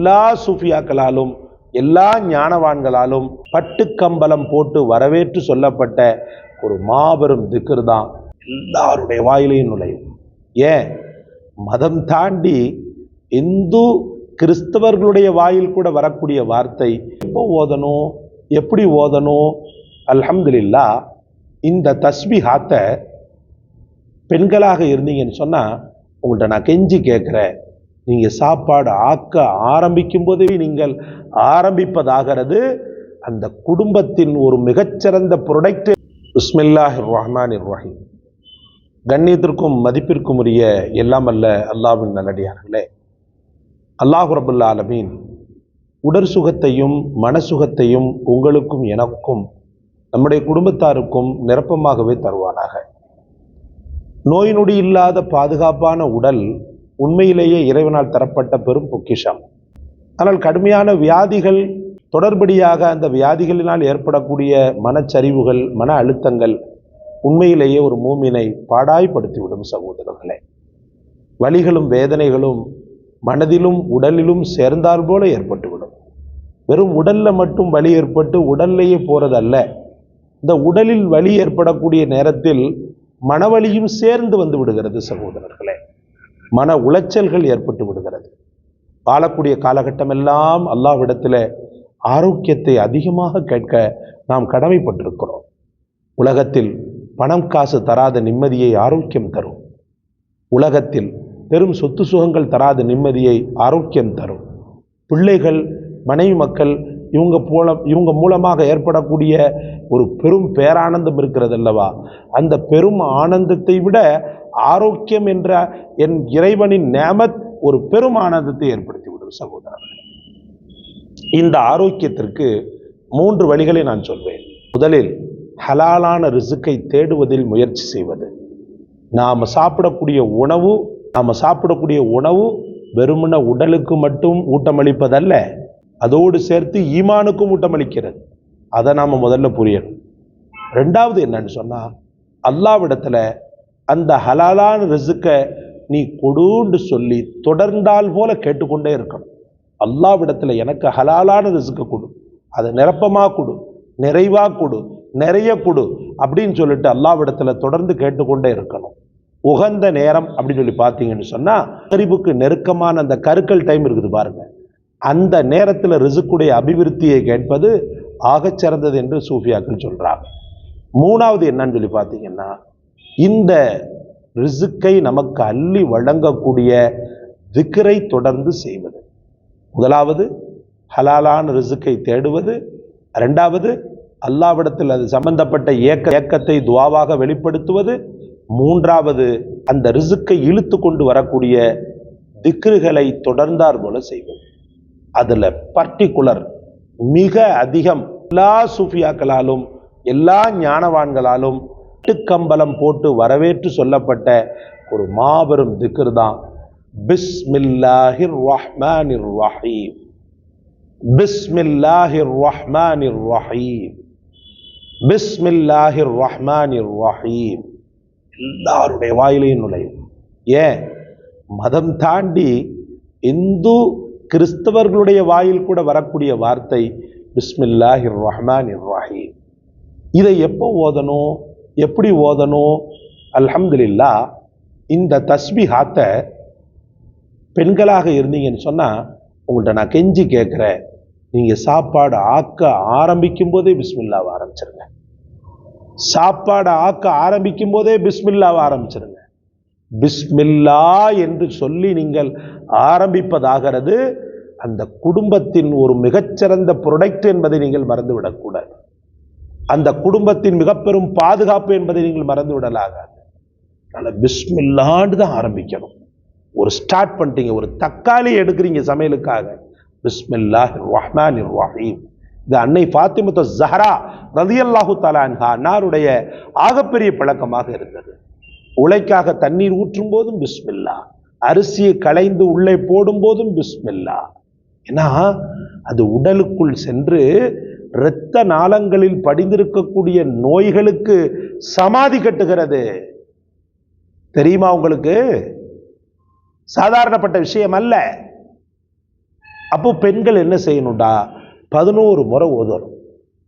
எல்லா சூஃபியாக்களாலும் எல்லா ஞானவான்களாலும் பட்டுக்கம்பலம் போட்டு வரவேற்று சொல்லப்பட்ட ஒரு மாபெரும் திக்ர் தான் எல்லாருடைய வாயிலையும் நுழையும். ஏன் மதம் தாண்டி இந்து கிறிஸ்தவர்களுடைய வாயில் கூட வரக்கூடிய வார்த்தை எப்போ ஓதணும், எப்படி ஓதணும்? அல்ஹம்துலில்லாஹ், இந்த தஸ்பீஹாத்தை பெண்களாக இருந்தீங்கன்னு சொன்னால் உங்கள்கிட்ட நான் கெஞ்சி கேட்குறேன், நீங்கள் சாப்பாடு ஆக்க ஆரம்பிக்கும் போதே நீங்கள் ஆரம்பிப்பதாகிறது அந்த குடும்பத்தின் ஒரு மிகச்சிறந்த ப்ரொடக்ட். பிஸ்மில்லாஹிர் ரஹ்மானிர் ரஹீம். கண்ணியத்திற்கும் மதிப்பிற்கும் உரிய எல்லாம் அல்ல அல்லாஹ்வின் நல்லடியார்களே, அல்லாஹ் ரப்பல் ஆலமீன் உடற் சுகத்தையும் மனசுகத்தையும் உங்களுக்கும் எனக்கும் நம்முடைய குடும்பத்தாருக்கும் நிரப்பமாகவே தருவானாக. நோய் நொடி இல்லாத பாதுகாப்பான உடல் உண்மையிலேயே இறைவனால் தரப்பட்ட பெரும் பொக்கிஷம். ஆனால் கடுமையான வியாதிகள் தொடர்படியாக அந்த வியாதிகளினால் ஏற்படக்கூடிய மனச்சரிவுகள், மன அழுத்தங்கள் உண்மையிலேயே ஒரு மூமினை பாடாய்படுத்திவிடும் சகோதரர்களே. வலிகளும் வேதனைகளும் மனதிலும் உடலிலும் சேர்ந்தால் போல ஏற்பட்டுவிடும். வெறும் உடல்ல மட்டும் வலி ஏற்பட்டு உடல்லையே போறதல்ல, இந்த உடலில் வலி ஏற்படக்கூடிய நேரத்தில் மனவலியும் சேர்ந்து வந்து விடுகிறது சகோதரர்களே. மன உளைச்சல்கள் ஏற்பட்டு விடுகிறது. வாழக்கூடிய காலகட்டம் எல்லாம் அல்லாஹ்விடத்தில் ஆரோக்கியத்தை அதிகமாக கேட்க நாம் கடமைப்பட்டிருக்கிறோம். உலகத்தில் பணம் காசு தராத நிம்மதியை ஆரோக்கியம் தரும். உலகத்தில் பெரும் சொத்து சுகங்கள் தராத நிம்மதியை ஆரோக்கியம் தரும். பிள்ளைகள், மனைவி மக்கள் இவங்க மூலமாக ஏற்படக்கூடிய ஒரு பெரும் பேரானந்தம் இருக்கிறது அல்லவா, அந்த பெரும் ஆனந்தத்தை விட ஆரோக்கியம் என்ற என் இறைவனின் நேமத் ஒரு பெரும் ஆனந்தத்தை ஏற்படுத்தி விடும் சகோதரர்களே. இந்த ஆரோக்கியத்திற்கு 3 வழிகளை நான் சொல்வேன். முதலில் ஹலாலான ரிசுக்கை தேடுவதில் முயற்சி செய்வது. நாம் சாப்பிடக்கூடிய உணவு வெறுமன உடலுக்கு மட்டும் ஊட்டமளிப்பதல்ல, அதோடு சேர்த்து ஈமானுக்கும் ஊட்டமளிக்கிறது. அதை நாம் முதல்ல புரியணும். 2வது என்னன்னு சொன்னா, அல்லாஹ்விடத்துல அந்த ஹலாலான ரிசுக்கை நீ கொடுன்னு சொல்லி தொடர்ந்தால் போல கேட்டுக்கொண்டே இருக்கணும். அல்லாஹ்விடத்துல எனக்கு ஹலாலான ரிசுக்கை கொடு, அதை நிரப்பமா கொடு, நிறைவா கொடு, நிறைய கொடு அப்படின்னு சொல்லிட்டு அல்லாஹ்விடத்துல தொடர்ந்து கேட்டுக்கொண்டே இருக்கணும். உகந்த நேரம் அப்படின்னு சொல்லி பார்த்தீங்கன்னு சொன்னா, மக்ரிபுக்கு நெருக்கமான அந்த கருக்கல் டைம் இருக்குது பாருங்க, அந்த நேரத்தில் ரிசுக்குடைய அபிவிருத்தியை கேட்பது ஆகச்சிறந்தது என்று சூஃபியாக்கள் சொல்றாங்க. 3வது என்னன்னு சொல்லி பார்த்தீங்கன்னா, இந்த ரிசுக்கை நமக்கு அள்ளி வழங்கக்கூடிய திக்ரை தொடர்ந்து செய்வது. முதலாவது ஹலாலான ரிசுக்கை தேடுவது. 2வது அல்லாஹ்விடத்தில் அது சம்பந்தப்பட்ட ஏக்கத்தை துஆவாக வெளிப்படுத்துவது. 3வது அந்த ரிசுக்கை இழுத்து கொண்டு வரக்கூடிய திக்ருகளை தொடர்ந்தார் போல செய்வது. அதுல பர்டிகுலர் மிக அதிகம் எல்லா சூஃபியாக்களாலும் எல்லா ஞானவான்களாலும் பட்டுக்கம்பலம் போட்டு வரவேற்று சொல்லப்பட்ட ஒரு மாபெரும் திக்ர் தான் பிஸ்மில்லாஹிர் ரஹ்மானிர் ரஹீம். பிஸ்மில்லாஹிர் ரஹ்மானிர் ரஹீம். பிஸ்மில்லாஹிர் ரஹ்மானிர் ரஹீம். எல்லாருடைய வாயிலையும் நுழையும். ஏன் மதம் தாண்டி இந்து கிறிஸ்தவர்களுடைய வாயில் கூட வரக்கூடிய வார்த்தை பிஸ்மில்லாஹிர் ரஹ்மானிர் ரஹீம். இதை எப்போ ஓதணும், எப்படி ஓதணும்? அல்ஹம்துலில்லாஹ், இந்த தஸ்பீஹாத்தை பெண்களாக இருந்தீங்கன்னு சொன்னா உங்கள்கிட்ட நான் கெஞ்சி கேட்குறேன், நீங்க சாப்பாடு ஆக்க ஆரம்பிக்கும் போதே பிஸ்மில்லாவை ஆரம்பிச்சிருங்க. சாப்பாடு ஆக்க ஆரம்பிக்கும் போதே பிஸ்மில்லாவை ஆரம்பிச்சிருங்க. பிஸ்மில்லா என்று சொல்லி நீங்கள் ஆரம்பிப்பதாகிறது அந்த குடும்பத்தின் ஒரு மிகச்சிறந்த ப்ரொடக்ட் என்பதை நீங்கள் மறந்துவிடக்கூடாது. அந்த குடும்பத்தின் மிக பெரும் பாதுகாப்பு என்பதை நீங்கள் மறந்து விடலாகாது. அதனால் பிஸ்மில்லான்னு தான் ஆரம்பிக்கணும். ஒரு ஸ்டார்ட் பண்ணிட்டீங்க, ஒரு தக்காளி எடுக்கிறீங்க சமையலுக்காக, பிஸ்மில்லாஹிர் ரஹ்மானிர் ரஹீம். இது அன்னை ஃபாத்திமத்து ஸஹ்ரா ரலியல்லாஹு தஆலா அன்ஹா அன்னாருடைய ஆகப்பெரிய பழக்கமாக இருந்தது. உலைக்காக தண்ணீர் ஊற்றும் போதும் பிஸ்மில்லா, அரிசியை களைந்து உள்ளே போடும் போதும் பிஸ்மில்லா. ஏன்னா அது உடலுக்குள் சென்று இரத்த நாளங்களில் படிந்திருக்கக்கூடிய நோய்களுக்கு சமாதி கட்டுகிறது. தெரியுமா உங்களுக்கு? சாதாரணப்பட்ட விஷயம் அல்ல. அப்போ பெண்கள் என்ன செய்யணும்டா, 11 முறை ஓதணும்.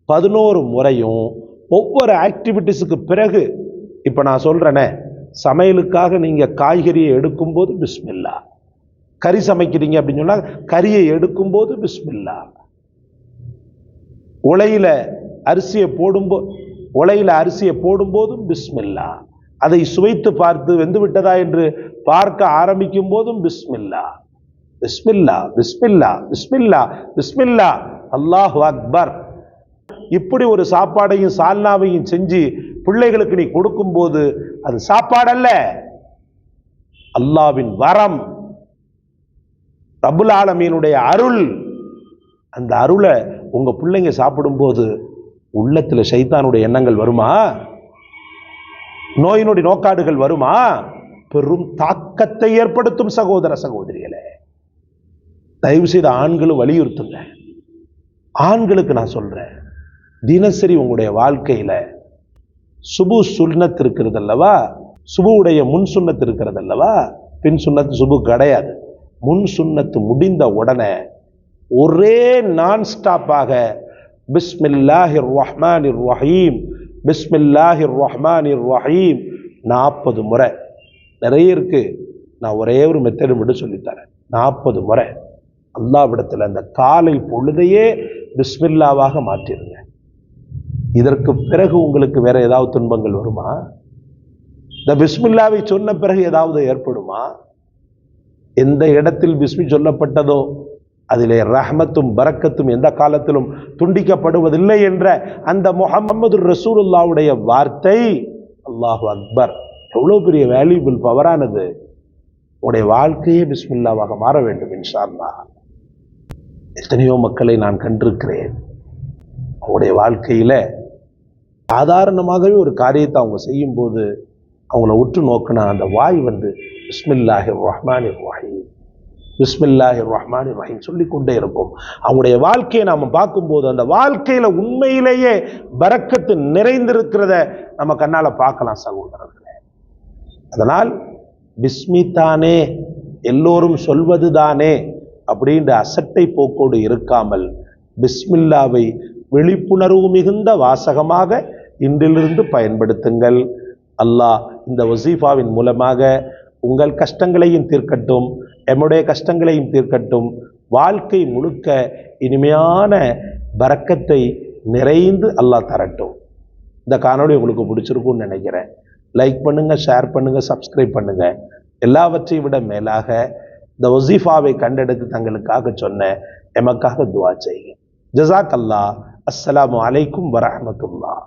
11 முறையும் ஒவ்வொரு ஆக்டிவிட்டிஸுக்கு பிறகு, இப்ப நான் சொல்றேனே, சமையலுக்காக நீங்க காய்கறியை எடுக்கும்போது பிஸ்மில்லா, கறி சமைக்கிறீங்க அப்படின்னு சொன்னா கறியை எடுக்கும்போது பிஸ்மில்லா, உலையில அரிசியை போடும்போதும் பிஸ்மில்லா, அதை சுவைத்து பார்த்து வெந்து விட்டதா என்று பார்க்க ஆரம்பிக்கும் போதும் பிஸ்மில்லா, பிஸ்மில்லா பிஸ்மில்லா பிஸ்மில்லா பிஸ்மில்லா, அல்லாஹு அக்பர். இப்படி ஒரு சாப்பாடையும் சால்னாவையும் செஞ்சு பிள்ளைகளுக்கு நீ கொடுக்கும்போது அது சாப்பாடல்ல, அல்லாஹ்வின் வரம், ரப்புல் ஆலமீனுடைய அருள். அந்த அருளை உங்க பிள்ளைங்க சாப்பிடும்போது உள்ளத்துல ஷைத்தானுடைய எண்ணங்கள் வருமா? நோயினுடைய நோக்காடுகள் வருமா? பெரும் தாக்கத்தை ஏற்படுத்தும். சகோதர சகோதரிகளே, தயவு செய்து ஆண்களும் வலியுறுத்துங்க. ஆண்களுக்கு நான் சொல்றேன், தினசரி உங்களுடைய வாழ்க்கையில சுபு சுன்னத் இருக்கிறது அல்லவா, சுபுவுடைய முன் சுன்னத் இருக்கிறது அல்லவா, பின் சுன்னத்து சுபு கிடையாது. முன் சுன்னத்து முடிந்த உடனே ஒரே நான் ஸ்டாப்பாக பிஸ்மில்லாஹிர் ரஹ்மானிர் ரஹீம், பிஸ்மில்லாஹிர் ரஹ்மானிர் ரஹீம் 40 முறை. நிறைய இருக்கு, நான் ஒரே ஒரு மெத்தடு மட்டும் சொல்லித்தரேன். 40 முறை அல்லாஹ்விடத்தில் அந்த காலை பொழுதையே பிஸ்மில்லாவாக மாற்றிருங்க. இதற்கு பிறகு உங்களுக்கு வேற ஏதாவது துன்பங்கள் வருமா? இந்த பிஸ்மில்லாவை சொன்ன பிறகு ஏதாவது ஏற்படுமா? எந்த இடத்தில் பிஸ்மி சொல்லப்பட்டதோ அதிலே ரஹ்மத்தும் பரக்கத்தும் எந்த காலத்திலும் துண்டிக்கப்படுவதில்லை என்ற அந்த முஹம்மது ரசூலுல்லாஹ்வுடைய வார்த்தை, அல்லாஹு அக்பர், எவ்வளவு பெரிய வேல்யூபிள் பவரானது. உடைய வாழ்க்கையே பிஸ்மில்லாவாக மாற வேண்டும் இன்ஷா அல்லாஹ். எத்தனையோ மக்களை நான் கண்டிருக்கிறேன், அவங்களுடைய வாழ்க்கையில சாதாரணமாகவே ஒரு காரியத்தை அவங்க செய்யும் போது அவங்கள உற்று நோக்கினா அந்த வாய் பிஸ்மில்லாஹிர் ரஹ்மானிர் ரஹீம், பிஸ்மில்லாஹிர் ரஹ்மானிர் ரஹீம் சொல்லிக்கொண்டே இருக்கும். அவங்களுடைய வாழ்க்கையை நாம பார்க்கும்போது அந்த வாழ்க்கையில உண்மையிலேயே பரக்கத்து நிறைந்திருக்கிறத நம்ம கண்ணால பார்க்கலாம் சகோதரர்களே. அதனால் பிஸ்மி தானே, எல்லோரும் சொல்வது தானே அப்படின்ற அசட்டை போக்கோடு இருக்காமல் பிஸ்மில்லாவை விழிப்புணர்வு மிகுந்த வாசகமாக இன்றிலிருந்து பயன்படுத்துங்கள். அல்லாஹ் இந்த வசீஃபாவின் மூலமாக உங்கள் கஷ்டங்களையும் தீர்க்கட்டும், எம்முடைய கஷ்டங்களையும் தீர்க்கட்டும். வாழ்க்கை முழுக்க இனிமையான பரக்கத்தை நிறைந்து அல்லாஹ் தரட்டும். இந்த காணொளி உங்களுக்கு பிடிச்சிருக்கும்னு நினைக்கிறேன். லைக் பண்ணுங்க, ஷேர் பண்ணுங்க, சப்ஸ்கிரைப் பண்ணுங்க. எல்லாவற்றையும் விட மேலாக இந்த வசீஃபாவை கண்டெடுத்து தங்களுக்காக சொன்ன எமக்காக துஆ செய்யுங்க. ஜஸாக் அல்லாஹ். அஸ்ஸலாமு அலைக்கும் வரஹ்மத்துல்லாஹ்.